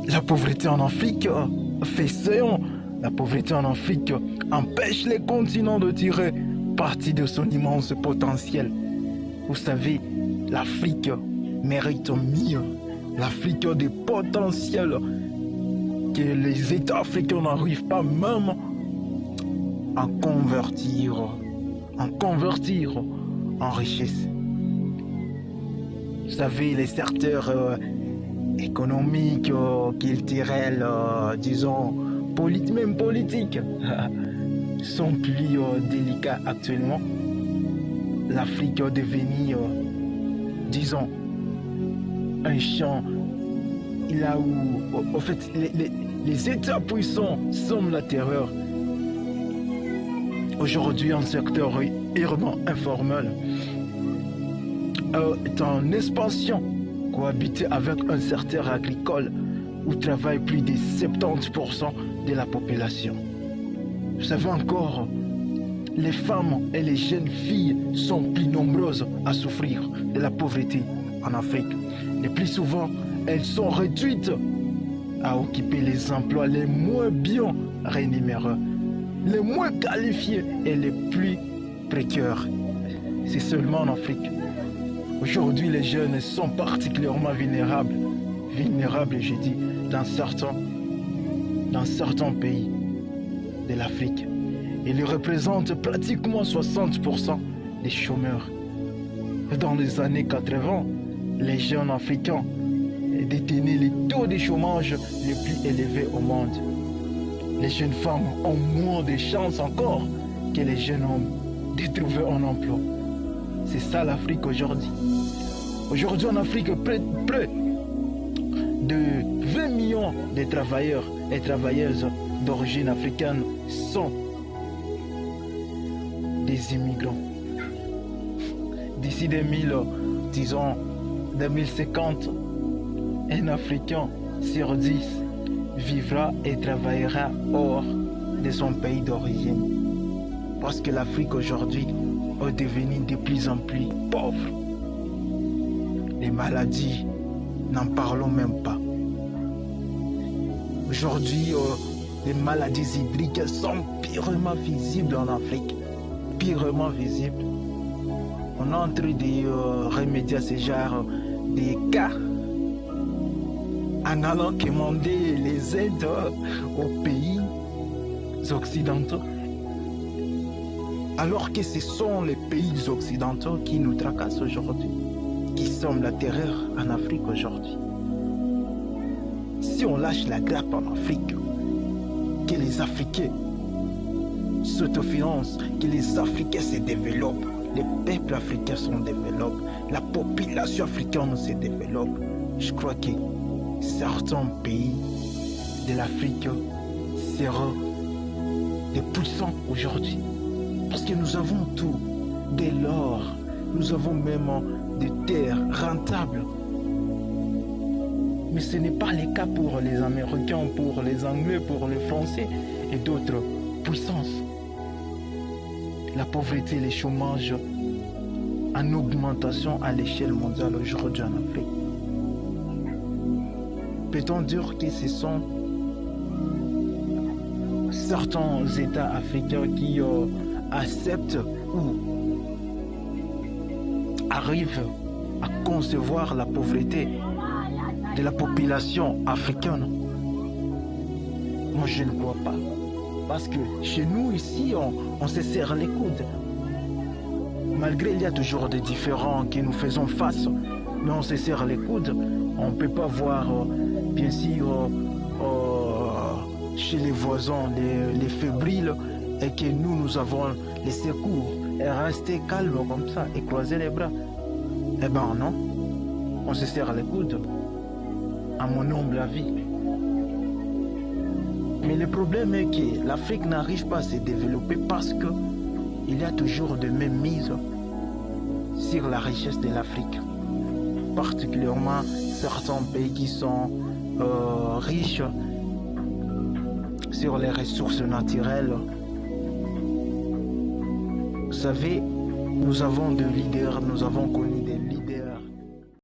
La pauvreté en Afrique fait séant. La pauvreté en Afrique empêche les continents de tirer parti de son immense potentiel. Vous savez, l'Afrique mérite mieux. L'Afrique a des potentiels que les États africains n'arrivent pas même à convertir en richesse. Vous savez, les secteurs économiques, culturels, disons, même politiques, sont plus délicats actuellement. L'Afrique est devenue, disons, un champ là où, en fait, les États puissants semblent la terreur. Aujourd'hui, un secteur purement informel est en expansion, cohabiter avec un secteur agricole où travaille plus de 70% de la population. Vous savez encore, les femmes et les jeunes filles sont plus nombreuses à souffrir de la pauvreté en Afrique. Le plus souvent, elles sont réduites à occuper les emplois les moins bien rémunérés, les moins qualifiés et les plus précaires. C'est seulement en Afrique. Aujourd'hui, les jeunes sont particulièrement vulnérables, je dis, dans certains pays de l'Afrique. Ils représentent pratiquement 60% des chômeurs. Dans les années 80, les jeunes africains détenaient les taux de chômage les plus élevés au monde. Les jeunes femmes ont moins de chances encore que les jeunes hommes de trouver un emploi. C'est ça l'Afrique aujourd'hui. Aujourd'hui en Afrique, près de 20 millions de travailleurs et travailleuses d'origine africaine sont des immigrants. D'ici 2050, un Africain sur 10 vivra et travaillera hors de son pays d'origine. Parce que l'Afrique aujourd'hui est devenue de plus en plus pauvre. Les maladies, n'en parlons même pas. Aujourd'hui, les maladies hydriques sont purement visibles en Afrique. Purement visibles. On est en train de remédier à ce genre de cas en allant commander les aides aux pays occidentaux. Alors que ce sont les pays occidentaux qui nous tracassent aujourd'hui, qui sont la terreur en Afrique aujourd'hui. Si on lâche la grappe en Afrique, que les Africains s'autofinancent, que les Africains se développent, les peuples africains se développent, la population africaine se développe, je crois que certains pays de l'Afrique seront des puissants aujourd'hui. Parce que nous avons tout, de l'or, nous avons même des terres rentables. Mais ce n'est pas le cas pour les Américains, pour les Anglais, pour les Français et d'autres puissances. La pauvreté et le chômage en augmentation à l'échelle mondiale aujourd'hui en Afrique. Peut-on dire que ce sont certains États africains qui acceptent ou arrivent à concevoir la pauvreté de la population africaine? Moi, je ne crois pas. Parce que chez nous, ici, on se serre les coudes. Malgré il y a toujours des différends que nous faisons face, mais on se serre les coudes. On ne peut pas voir, bien sûr, chez les voisins, les fébriles, et que nous avons les secours. Et rester calme comme ça et croiser les bras. Eh ben non, on se serre les coudes, à mon humble avis. Mais le problème est que l'Afrique n'arrive pas à se développer parce qu'il y a toujours de mêmes mises sur la richesse de l'Afrique. Particulièrement certains pays qui sont riches sur les ressources naturelles. Vous savez, nous avons des leaders, nous avons connu